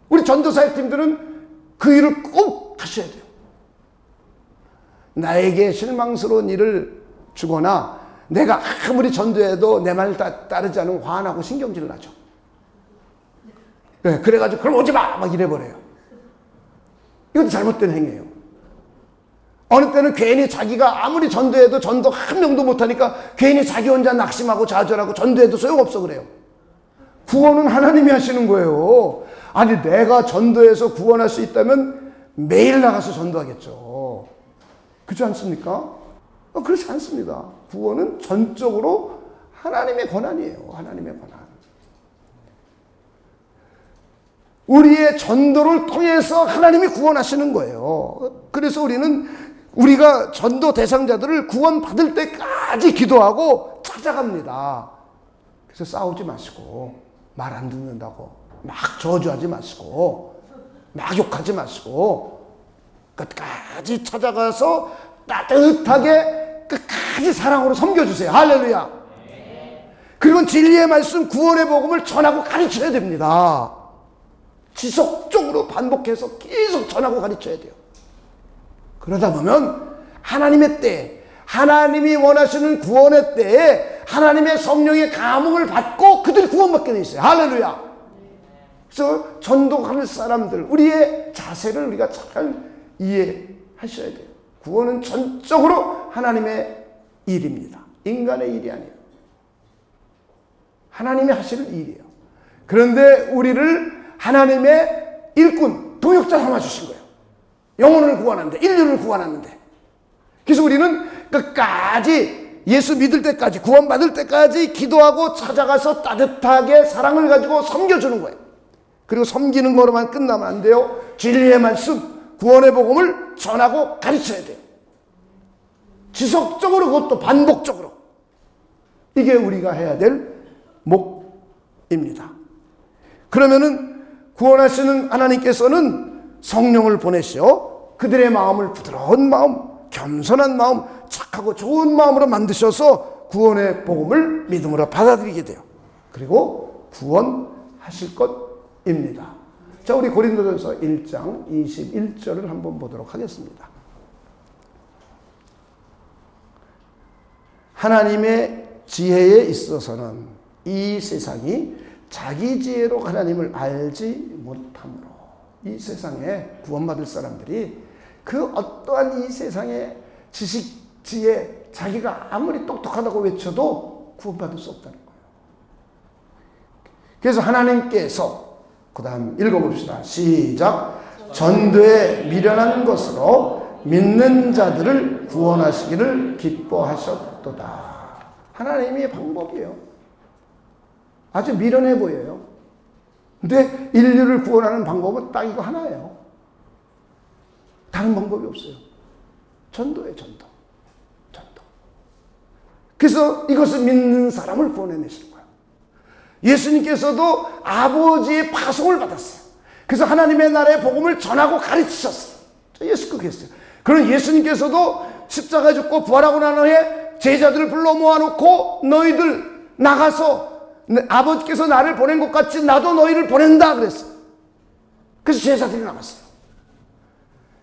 우리 전도사역팀들은 그 일을 꼭 하셔야 돼요. 나에게 실망스러운 일을 주거나 내가 아무리 전도해도 내 말 따르지 않으면 화나고 신경질을 나죠. 네, 그래가지고 그럼 오지 마! 막 이래버려요. 이것도 잘못된 행위예요. 어느 때는 괜히 자기가 아무리 전도해도 전도 한 명도 못하니까 괜히 자기 혼자 낙심하고 좌절하고 전도해도 소용없어 그래요. 구원은 하나님이 하시는 거예요. 아니 내가 전도해서 구원할 수 있다면 매일 나가서 전도하겠죠. 그렇지 않습니까? 그렇지 않습니다. 구원은 전적으로 하나님의 권한이에요. 하나님의 권한. 우리의 전도를 통해서 하나님이 구원하시는 거예요. 그래서 우리가 전도 대상자들을 구원받을 때까지 기도하고 찾아갑니다. 그래서 싸우지 마시고 말 안 듣는다고 막 저주하지 마시고 막 욕하지 마시고 끝까지 찾아가서 따뜻하게 끝까지 사랑으로 섬겨주세요. 할렐루야. 그리고 진리의 말씀 구원의 복음을 전하고 가르쳐야 됩니다. 지속적으로 반복해서 계속 전하고 가르쳐야 돼요. 그러다 보면 하나님의 때, 하나님이 원하시는 구원의 때에 하나님의 성령의 감흥을 받고 그들이 구원받게 돼 있어요. 할렐루야. 그래서 전도하는 사람들, 우리의 자세를 우리가 잘 이해하셔야 돼요. 구원은 전적으로 하나님의 일입니다. 인간의 일이 아니에요. 하나님이 하시는 일이에요. 그런데 우리를 하나님의 일꾼, 동역자 삼아주신 거예요. 영혼을 구원하는데, 인류를 구원하는데. 그래서 우리는 끝까지 예수 믿을 때까지, 구원받을 때까지 기도하고 찾아가서 따뜻하게 사랑을 가지고 섬겨주는 거예요. 그리고 섬기는 거로만 끝나면 안 돼요. 진리의 말씀, 구원의 복음을 전하고 가르쳐야 돼요. 지속적으로, 그것도 반복적으로. 이게 우리가 해야 될 목입니다. 그러면은 구원하시는 하나님께서는 성령을 보내시어 그들의 마음을 부드러운 마음, 겸손한 마음, 착하고 좋은 마음으로 만드셔서 구원의 복음을 믿음으로 받아들이게 돼요. 그리고 구원하실 것입니다. 자, 우리 고린도전서 1장 21절을 한번 보도록 하겠습니다. 하나님의 지혜에 있어서는 이 세상이 자기 지혜로 하나님을 알지 못하므로, 이 세상에 구원받을 사람들이 그 어떠한 이 세상의 지식, 지혜, 자기가 아무리 똑똑하다고 외쳐도 구원받을 수 없다는 거예요. 그래서 하나님께서, 그 다음 읽어봅시다. 시작. 전도에 미련한 것으로 믿는 자들을 구원하시기를 기뻐하셨도다. 하나님의 방법이에요. 아주 미련해 보여요. 근데 인류를 구원하는 방법은 딱 이거 하나예요. 다른 방법이 없어요. 전도예요, 전도. 전도. 그래서 이것을 믿는 사람을 구원해내시는 거예요. 예수님께서도 아버지의 파송을 받았어요. 그래서 하나님의 나라의 복음을 전하고 가르치셨어요. 예수께서 그랬어요. 그럼 예수님께서도 십자가에 죽고 부활하고 난 후에 제자들을 불러 모아놓고 너희들 나가서 아버지께서 나를 보낸 것 같이 나도 너희를 보낸다 그랬어요. 그래서 제자들이 나갔어요.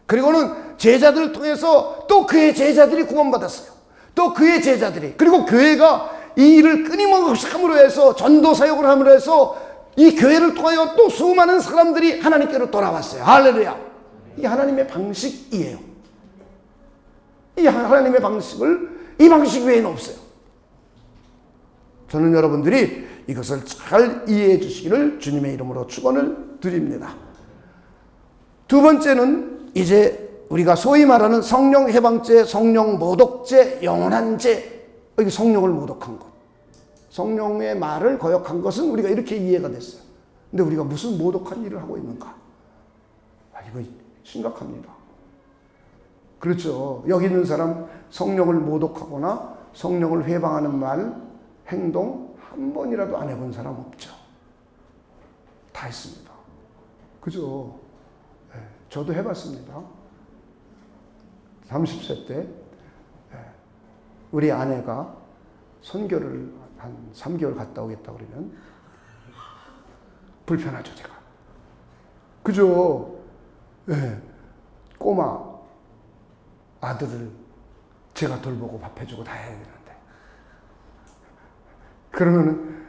그리고는 제자들을 통해서 또 그의 제자들이 구원받았어요. 또 그의 제자들이, 그리고 교회가 이 일을 끊임없이 함으로 해서, 전도 사역을 함으로 해서 이 교회를 통하여 또 수많은 사람들이 하나님께로 돌아왔어요. 할렐루야. 이게 하나님의 방식이에요. 이 하나님의 방식을, 이 방식 외에는 없어요. 저는 여러분들이 이것을 잘 이해해 주시기를 주님의 이름으로 축원을 드립니다. 두 번째는 이제 우리가 소위 말하는 성령 해방죄, 성령 모독죄, 영원한 죄, 이게 성령을 모독한 것, 성령의 말을 거역한 것은 우리가 이렇게 이해가 됐어요. 근데 우리가 무슨 모독한 일을 하고 있는가? 이거 심각합니다. 그렇죠. 여기 있는 사람 성령을 모독하거나 성령을 회방하는 말, 행동 한 번이라도 안 해본 사람 없죠. 다 했습니다. 그죠? 네, 저도 해봤습니다. 30세 때 우리 아내가 선교를 한 3개월 갔다 오겠다 그러면 불편하죠, 제가. 그죠? 네, 꼬마 아들을 제가 돌보고 밥 해주고 다 해야 되는데, 그러면은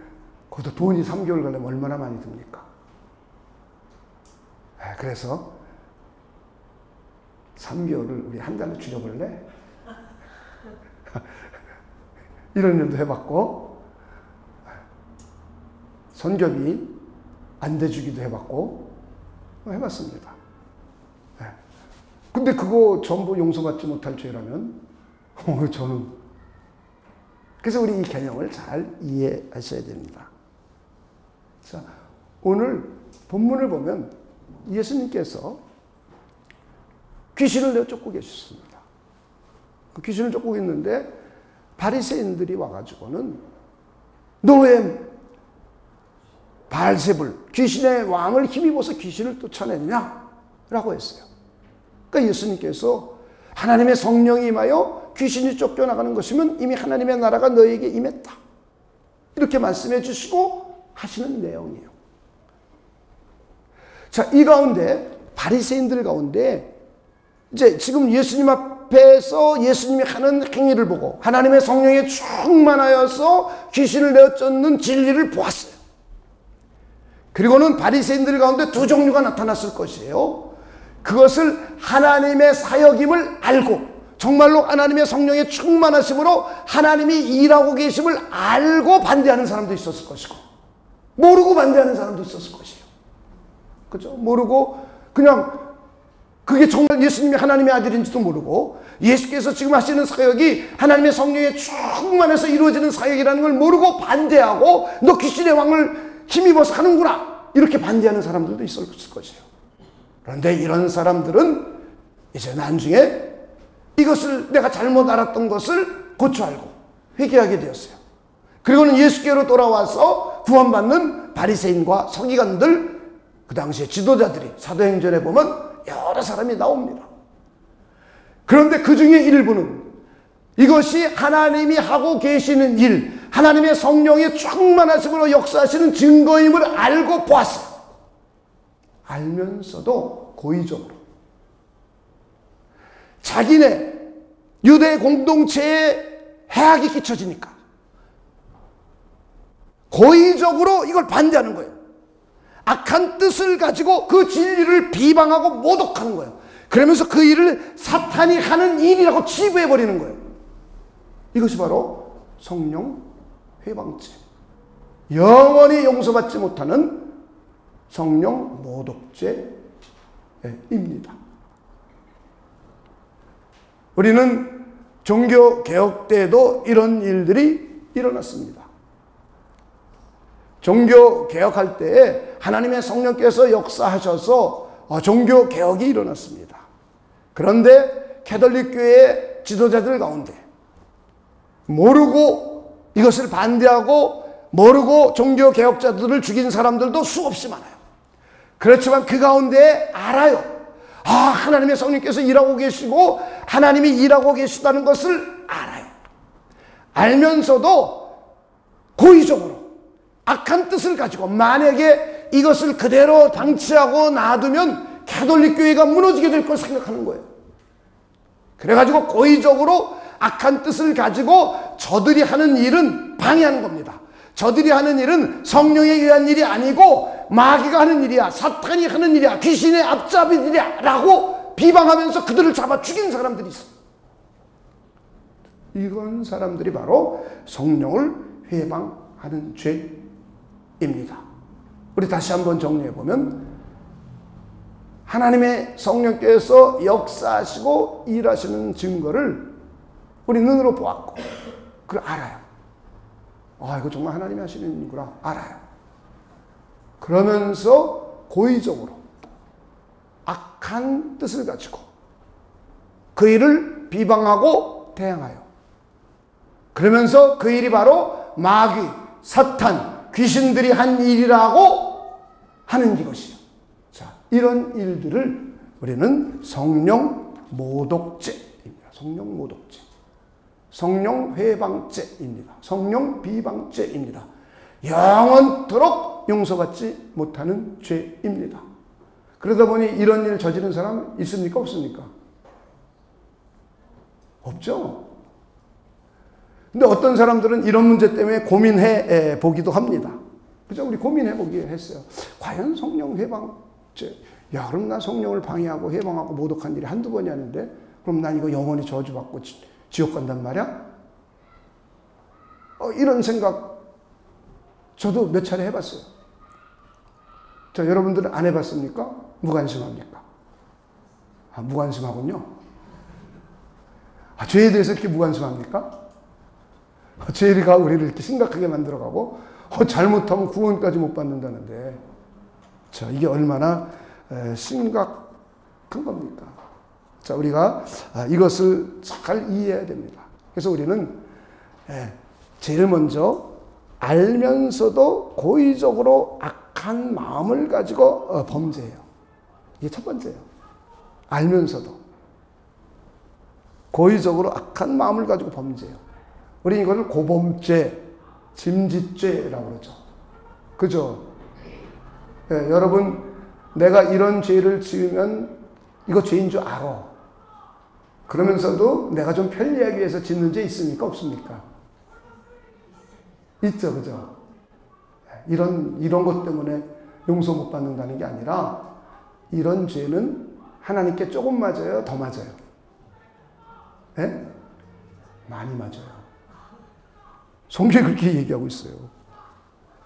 거기서 돈이 3개월 가려면 얼마나 많이 듭니까? 네, 그래서 3개월을 우리 한 달로 줄여볼래? 이런 일도 해봤고, 선교비 안 대주기도 해봤고, 해봤습니다. 네. 근데 그거 전부 용서받지 못할 죄라면, 저는. 그래서 우리 이 개념을 잘 이해하셔야 됩니다. 자, 오늘 본문을 보면 예수님께서 귀신을 내쫓고 계셨습니다. 그 귀신을 쫓고 있는데 바리새인들이 와가지고는 너 왜 바알세불, 귀신의 왕을 힘입어서 귀신을 쫓아내느냐? 라고 했어요. 그러니까 예수님께서 하나님의 성령이 임하여 귀신이 쫓겨나가는 것이면 이미 하나님의 나라가 너에게 임했다. 이렇게 말씀해 주시고 하시는 내용이에요. 자, 이 가운데 바리새인들 가운데 이제 지금 예수님 앞에서 예수님이 하는 행위를 보고 하나님의 성령에 충만하여서 귀신을 내쫓는 진리를 보았어요. 그리고는 바리새인들 가운데 두 종류가 나타났을 것이에요. 그것을 하나님의 사역임을 알고 정말로 하나님의 성령의 충만하심으로 하나님이 일하고 계심을 알고 반대하는 사람도 있었을 것이고, 모르고 반대하는 사람도 있었을 것이에요. 그죠? 모르고 그냥 그게 정말 예수님이 하나님의 아들인지도 모르고 예수께서 지금 하시는 사역이 하나님의 성령에 충만해서 이루어지는 사역이라는 걸 모르고 반대하고 너 귀신의 왕을 힘입어서 하는구나 이렇게 반대하는 사람들도 있을 것이에요. 그런데 이런 사람들은 이제 나중에 이것을 내가 잘못 알았던 것을 고쳐 알고 회개하게 되었어요. 그리고는 예수께로 돌아와서 구원받는 바리새인과 서기관들, 그 당시에 지도자들이 사도행전에 보면 여러 사람이 나옵니다. 그런데 그 중에 일부는 이것이 하나님이 하고 계시는 일, 하나님의 성령의 충만하심으로 역사하시는 증거임을 알고 보았어요. 알면서도 고의적으로 자기네 유대 공동체에 해악이 끼쳐지니까 고의적으로 이걸 반대하는 거예요. 악한 뜻을 가지고 그 진리를 비방하고 모독하는 거예요. 그러면서 그 일을 사탄이 하는 일이라고 치부해버리는 거예요. 이것이 바로 성령 회방죄, 영원히 용서받지 못하는 성령 모독죄입니다. 우리는 종교개혁 때도 이런 일들이 일어났습니다. 종교개혁할 때에 하나님의 성령께서 역사하셔서 종교개혁이 일어났습니다. 그런데 캐톨릭 교회의 지도자들 가운데 모르고 이것을 반대하고 모르고 종교개혁자들을 죽인 사람들도 수없이 많아요. 그렇지만 그 가운데 알아요. 하나님의 성령께서 일하고 계시고 하나님이 일하고 계시다는 것을 알아요. 알면서도 고의적으로 악한 뜻을 가지고 만약에 이것을 그대로 방치하고 놔두면 캐톨릭 교회가 무너지게 될 걸 생각하는 거예요. 그래가지고 고의적으로 악한 뜻을 가지고 저들이 하는 일은 방해하는 겁니다. 저들이 하는 일은 성령에 의한 일이 아니고 마귀가 하는 일이야, 사탄이 하는 일이야, 귀신의 앞잡이들이야 라고 비방하면서 그들을 잡아 죽인 사람들이 있어요. 이런 사람들이 바로 성령을 회방하는 죄입니다. 우리 다시 한번 정리해보면 하나님의 성령께서 역사하시고 일하시는 증거를 우리 눈으로 보았고 그걸 알아요. 이거 정말 하나님이 하시는 일이구나 알아요. 그러면서 고의적으로 악한 뜻을 가지고 그 일을 비방하고 대항하여 그러면서 그 일이 바로 마귀, 사탄, 귀신들이 한 일이라고 하는 이것이요. 자, 이런 일들을 우리는 성령 모독죄입니다. 성령 모독죄. 성령 회방죄입니다. 성령 비방죄입니다. 영원토록 용서받지 못하는 죄입니다. 그러다 보니 이런 일을 저지른 사람 있습니까? 없습니까? 없죠. 근데 어떤 사람들은 이런 문제 때문에 고민해 보기도 합니다. 그죠? 우리 고민해 보기 했어요. 과연 성령 회방죄. 야, 그럼 나 성령을 방해하고 회방하고 모독한 일이 한두 번이 아닌데 그럼 난 이거 영원히 저주받고 지옥 간단 말이야? 이런 생각 저도 몇 차례 해봤어요. 여러분들은 안 해봤습니까? 무관심합니까? 무관심하군요. 죄에 대해서 이렇게 무관심합니까? 죄가 우리를 이렇게 심각하게 만들어가고 잘못하면 구원까지 못 받는다는데 자, 이게 얼마나 심각한 겁니까? 자, 우리가 이것을 잘 이해해야 됩니다. 그래서 우리는 제일 먼저 알면서도 고의적으로 악한 마음을 가지고 범죄해요. 이게 첫 번째예요. 알면서도 고의적으로 악한 마음을 가지고 범죄해요. 우리 이거를 고범죄, 짐짓죄라고 그러죠. 그죠? 여러분, 내가 이런 죄를 지으면 이거 죄인 줄 알아. 그러면서도 내가 좀 편리하기 위해서 짓는 죄 있습니까? 없습니까? 있죠, 그죠? 이런 것 때문에 용서 못 받는다는 게 아니라 이런 죄는 하나님께 조금 맞아요? 더 맞아요? 많이 맞아요. 성경이 그렇게 얘기하고 있어요.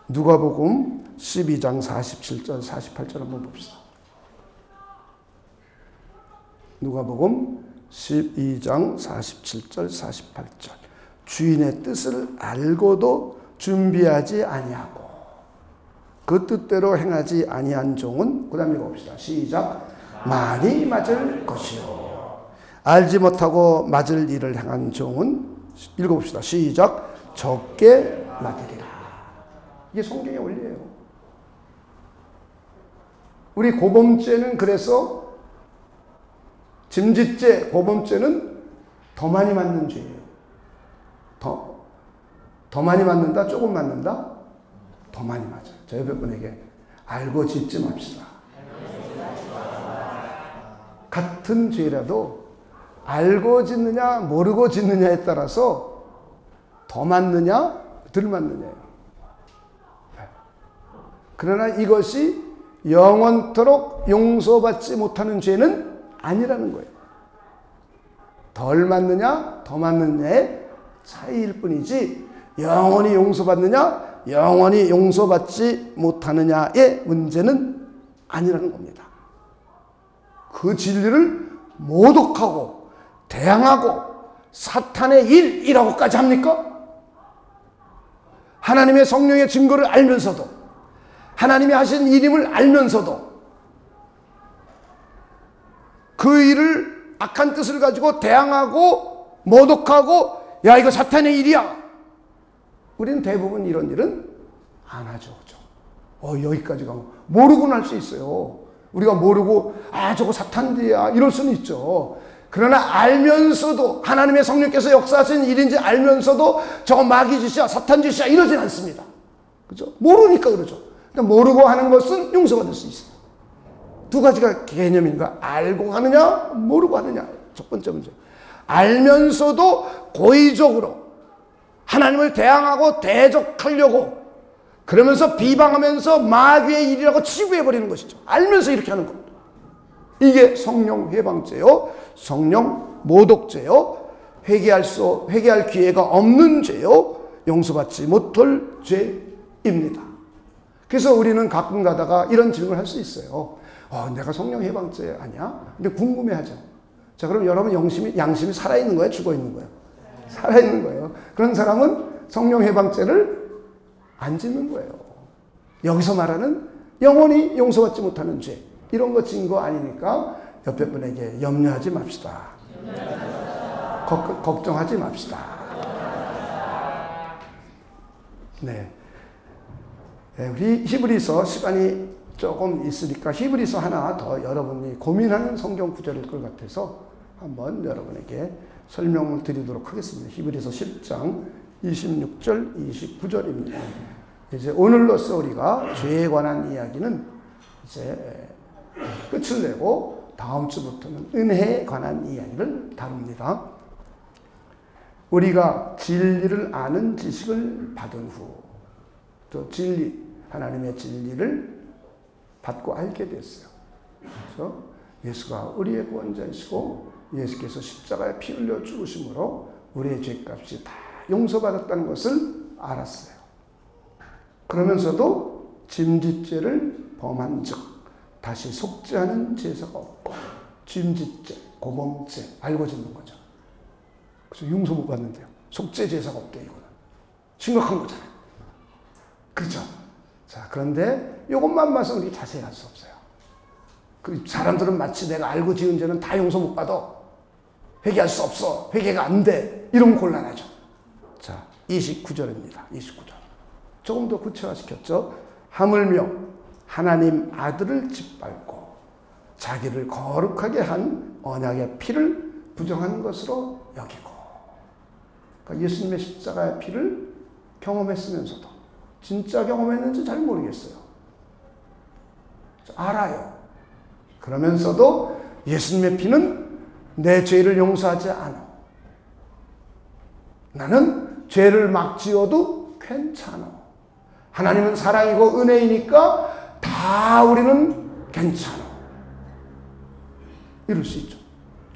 누가복음 12장 47절, 48절 한번 봅시다. 누가복음 12장 47절 48절. 주인의 뜻을 알고도 준비하지 아니하고 그 뜻대로 행하지 아니한 종은, 그 다음 읽어봅시다. 시작. 많이 맞을 것이요. 알지 못하고 맞을 일을 행한 종은, 읽어봅시다. 시작. 적게 맞으리라. 이게 성경의 원리예요. 우리 고범죄는 그래서 짐짓죄, 고범죄는 더 많이 맞는 죄예요. 더 많이 맞는다? 조금 맞는다? 더 많이 맞아요. 저 옆에 분에게 알고 짓지 맙시다. 같은 죄라도 알고 짓느냐 모르고 짓느냐에 따라서 더 맞느냐 덜 맞느냐예요. 그러나 이것이 영원토록 용서받지 못하는 죄는 아니라는 거예요. 덜 맞느냐 더 맞느냐의 차이일 뿐이지 영원히 용서받느냐 영원히 용서받지 못하느냐의 문제는 아니라는 겁니다. 그 진리를 모독하고 대항하고 사탄의 일이라고까지 합니까? 하나님의 성령의 증거를 알면서도, 하나님이 하신 일임을 알면서도 그 일을 악한 뜻을 가지고 대항하고 모독하고, 야 이거 사탄의 일이야. 우리는 대부분 이런 일은 안 하죠. 그렇죠? 여기까지 가면 모르고는 할 수 있어요. 우리가 모르고 저거 사탄들이야 이럴 수는 있죠. 그러나 알면서도, 하나님의 성령께서 역사하신 일인지 알면서도 저거 마귀 짓이야 사탄 짓이야 이러진 않습니다. 그렇죠? 모르니까 그러죠. 그러니까 모르고 하는 것은 용서받을 수 있어요. 두 가지가 개념인가? 알고 하느냐 모르고 하느냐. 첫 번째 문제. 알면서도 고의적으로 하나님을 대항하고 대적하려고 그러면서 비방하면서 마귀의 일이라고 치부해버리는 것이죠. 알면서 이렇게 하는 겁니다. 이게 성령 회방죄요, 성령 모독죄요, 회개할 기회가 없는 죄요, 용서받지 못할 죄입니다. 그래서 우리는 가끔 가다가 이런 질문을 할 수 있어요. 내가 성령 회방죄 아니야? 근데 궁금해하죠. 자, 그럼 여러분 양심이 살아있는 거예요? 죽어있는 거예요? 살아있는 거예요. 그런 사람은 성령 회방죄를 안 짓는 거예요. 여기서 말하는 영원히 용서받지 못하는 죄, 이런 거 진 거 아니니까 옆에 분에게 염려하지 맙시다. 걱정하지 맙시다. 네. 우리 히브리서 시간이 조금 있으니까 히브리서 하나 더 여러분이 고민하는 성경 구절일 것 같아서 한번 여러분에게 설명을 드리도록 하겠습니다. 히브리서 10장 26절 29절입니다. 이제 오늘로써 우리가 죄에 관한 이야기는 이제 끝을 내고 다음 주부터는 은혜에 관한 이야기를 다룹니다. 우리가 진리를 아는 지식을 받은 후, 또 진리, 하나님의 진리를 받고 알게 됐어요. 그래서 예수가 우리의 구원자이시고 예수께서 십자가에 피 흘려 죽으심으로 우리의 죄값이 다 용서받았다는 것을 알았어요. 그러면서도 짐짓죄를 범한 즉 다시 속죄하는 제사가 없고, 짐짓죄, 고범죄 알고 짓는 거죠. 그래서 용서 못 받는데요. 속죄 제사가 없대. 이거는 심각한 거잖아요. 그렇죠? 자, 그런데 이것만 봐서 우리 자세히 할 수 없어요. 그 사람들은 마치 내가 알고 지은 죄는 다 용서 못 받아, 회개할 수 없어, 회개가 안 돼, 이러면 곤란하죠. 자, 29절입니다. 29절. 조금 더 구체화시켰죠. 하물며 하나님 아들을 짓밟고 자기를 거룩하게 한 언약의 피를 부정한 것으로 여기고, 그러니까 예수님의 십자가의 피를 경험했으면서도 진짜 경험했는지 잘 모르겠어요. 알아요. 그러면서도 예수님의 피는 내 죄를 용서하지 않아. 나는 죄를 막 지어도 괜찮아. 하나님은 사랑이고 은혜이니까 다 우리는 괜찮아. 이럴 수 있죠.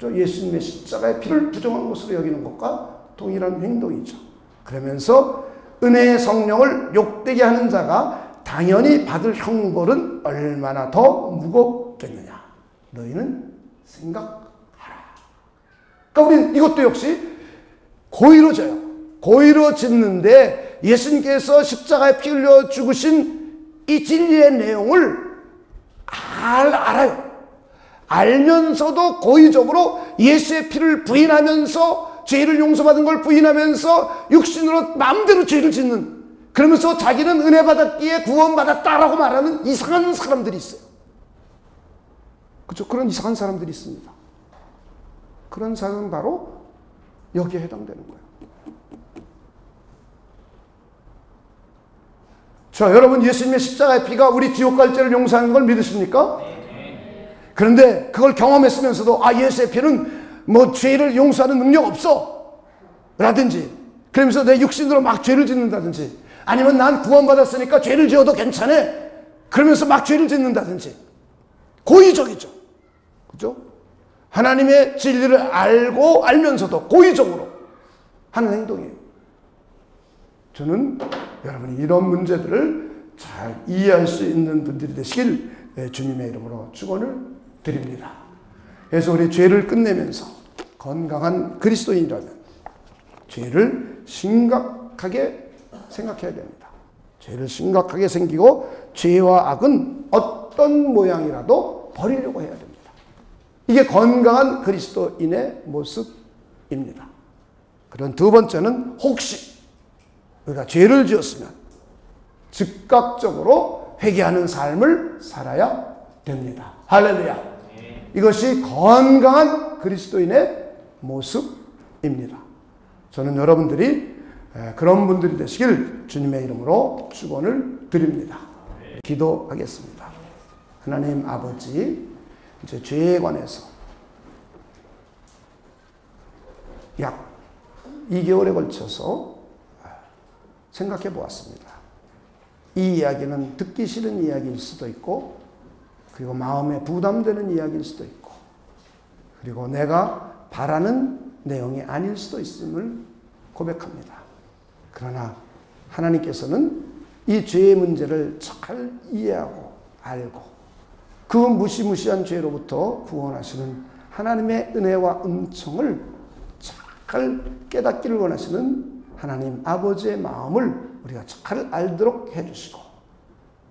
예수님의 십자가의 피를 부정한 것으로 여기는 것과 동일한 행동이죠. 그러면서 은혜의 성령을 욕되게 하는 자가 당연히 받을 형벌은 얼마나 더 무겁겠느냐. 너희는 생각하라. 그러니까 우리는 이것도 역시 고의로 져요. 고의로 짓는데 예수님께서 십자가에 피 흘려 죽으신 이 진리의 내용을 알아요. 알면서도 고의적으로 예수의 피를 부인하면서 죄를 용서받은 걸 부인하면서 육신으로 마음대로 죄를 짓는, 그러면서 자기는 은혜 받았기에 구원받았다라고 말하는 이상한 사람들이 있어요. 그렇죠? 그런 이상한 사람들이 있습니다. 그런 사람은 바로 여기에 해당되는 거예요. 자, 여러분, 예수님의 십자가의 피가 우리 지옥 갈 죄를 용서하는 걸 믿으십니까? 그런데 그걸 경험했으면서도 예수의 피는 뭐 죄를 용서하는 능력 없어 라든지, 그러면서 내 육신으로 막 죄를 짓는다든지, 아니면 난 구원받았으니까 죄를 지어도 괜찮아 그러면서 막 죄를 짓는다든지, 고의적이죠. 그죠? 하나님의 진리를 알고 알면서도 고의적으로 하는 행동이에요. 저는 여러분이 이런 문제들을 잘 이해할 수 있는 분들이 되시길 주님의 이름으로 축원을 드립니다. 그래서 우리 죄를 끝내면서 건강한 그리스도인이라면 죄를 심각하게 생각해야 됩니다. 죄를 심각하게 생기고 죄와 악은 어떤 모양이라도 버리려고 해야 됩니다. 이게 건강한 그리스도인의 모습입니다. 그런 두 번째는 혹시 우리가 죄를 지었으면 즉각적으로 회개하는 삶을 살아야 됩니다. 할렐루야. 이것이 건강한 그리스도인의 모습입니다. 저는 여러분들이 그런 분들이 되시길 주님의 이름으로 축원을 드립니다. 기도하겠습니다. 하나님 아버지, 이제 죄에 관해서 약 2개월에 걸쳐서 생각해 보았습니다. 이 이야기는 듣기 싫은 이야기일 수도 있고, 그리고 마음에 부담되는 이야기일 수도 있고, 그리고 내가 바라는 내용이 아닐 수도 있음을 고백합니다. 그러나 하나님께서는 이 죄의 문제를 잘 이해하고 알고 그 무시무시한 죄로부터 구원하시는 하나님의 은혜와 은총을 잘 깨닫기를 원하시는 하나님 아버지의 마음을 우리가 잘 알도록 해주시고,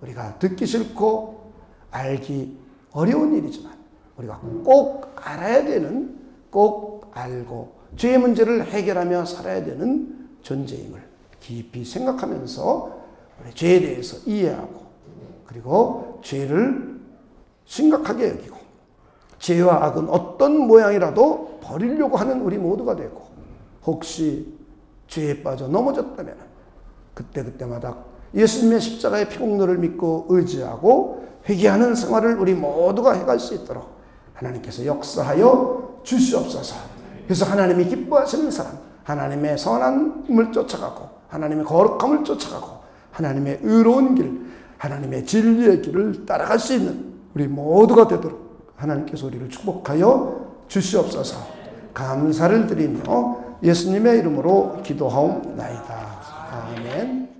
우리가 듣기 싫고 알기 어려운 일이지만 우리가 꼭 알아야 되는, 꼭 알고 죄의 문제를 해결하며 살아야 되는 존재임을 깊이 생각하면서 우리 죄에 대해서 이해하고, 그리고 죄를 심각하게 여기고 죄와 악은 어떤 모양이라도 버리려고 하는 우리 모두가 되고, 혹시 죄에 빠져 넘어졌다면 그때마다 예수님의 십자가의 피공로를 믿고 의지하고 회개하는 생활을 우리 모두가 해갈 수 있도록 하나님께서 역사하여 주시옵소서. 그래서 하나님이 기뻐하시는 사람, 하나님의 선함을 쫓아가고 하나님의 거룩함을 쫓아가고 하나님의 의로운 길, 하나님의 진리의 길을 따라갈 수 있는 우리 모두가 되도록 하나님께서 우리를 축복하여 주시옵소서. 감사를 드리며 예수님의 이름으로 기도하옵나이다. 아멘.